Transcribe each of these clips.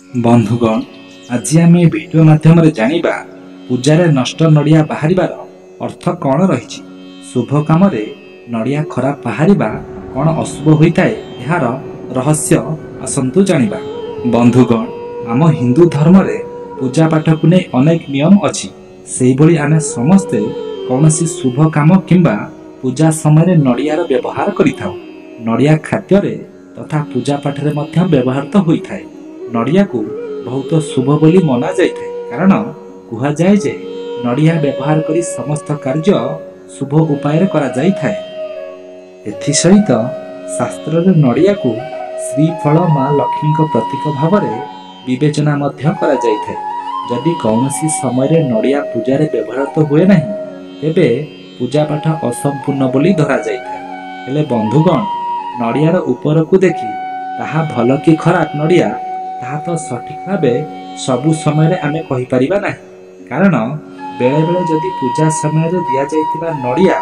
बंधुगण आज आम भिडियो माध्यम जानिबा पूजार नष्ट नड़िया बाहर अर्थ कौन रही। शुभ काम नड़िया खराब बाहर कौन अशुभ होता है यार रहस्य आसतु जानिबा। बंधुगण आम हिंदू धर्म रे पूजा पाठ को नहीं अनेक नियम अच्छी से भली आमे समस्ते कौन सी शुभ काम किंबा पूजा समय नड़ियार व्यवहार करिथाउ। नड़िया खाद्य तथा पूजा पाठ रे मध्य व्यवहार तो होता है। नड़िया को बहुत शुभ बोली मना जाए कारण कह जाए जे नड़िया व्यवहार करी समस्त कार्य शुभ उपाय करा जाई थाए। एथि सहित शास्त्र रे नड़िया को श्रीफल माँ लक्ष्मी प्रतीक भाव में विवेचना मध्य करा जाई थाए। जदि कौनसी समय नड़िया पूजा व्यवहार तो हुए नहीं तेबे पूजा पाठ असंपूर्ण बोली धरा जाई थाए। हेले बंधुगण नड़ियार ऊपर को देखी ताहा भल कि खराब नड़िया ताहा तो सठिक भाव सबु समय आमे कहि परिबा नहीं कारण बेले बेले जदि पूजा समय दिया जाइतिबा नड़िया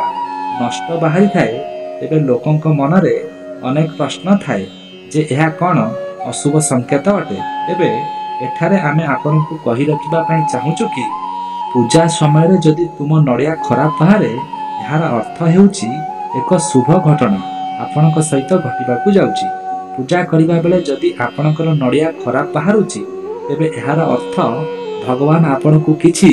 नष्ट बाहरी थाए तेबे लोकंक मनरे अनेक प्रश्न थाए जे यह कौन अशुभ संकेत अटे। तेबे एठारे आमे आपनकु कहि रखिबा पई चाहूछु कि पूजा समय जदि तुम नड़िया खराब बाहरे यार अर्थ हेउची एक शुभ घटना आपनक सहित घटिबाकु जाउची। पूजा करिबा बेले जदि आपनकर नड़िया खराब बाहरुची तेबे यार अर्थ भगवान आपनकु किछि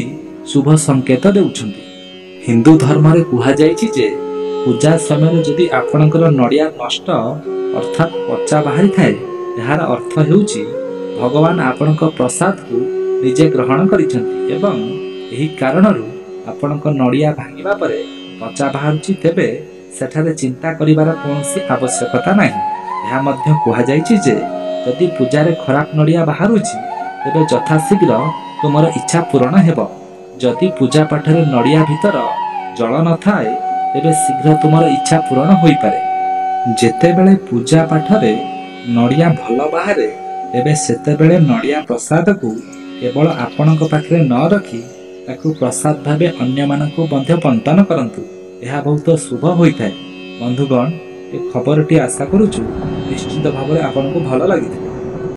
शुभ संकेत देउछंती। हिंदू धर्म रे कुहा जायछि जे पूजा समय जदि आपनकर नड़िया नष्ट अर्थात पचा बाहरी थाए यार अर्थ हेउछि भगवान आपनक प्रसाद को निजे ग्रहण करिछंती एवं एही कारणरू आपनक नड़िया भांगिबा परे पचा बाहरुची तेबे सेठारे चिंता करिबार कोनोसी आवश्यकता नाही। यह मध्य कह जायछि जे यदि पूजा रे खराब नड़िया बाहरुछि तेबे यथाशीघ्र तुमर इच्छा पूर्ण हेबो। जदि पूजा पाठ रे नड़िया भीतर जल न थाए तेबे शीघ्र तुमर इच्छा पूर्ण होई पारे। जेतेबेले पूजा पाठ रे नड़िया भल बाहरे तेबे सेतेबेले नड़िया प्रसाद को केवल आपणक पाखरे न रखी ताकू प्रसाद भावे अन्य मानकु मध्य बंटन करंतु। यह बहुत शुभ होइथाए। बंधुगण ए खबर टी आशा करूछु निश्चित भाव में आपको भल लगी।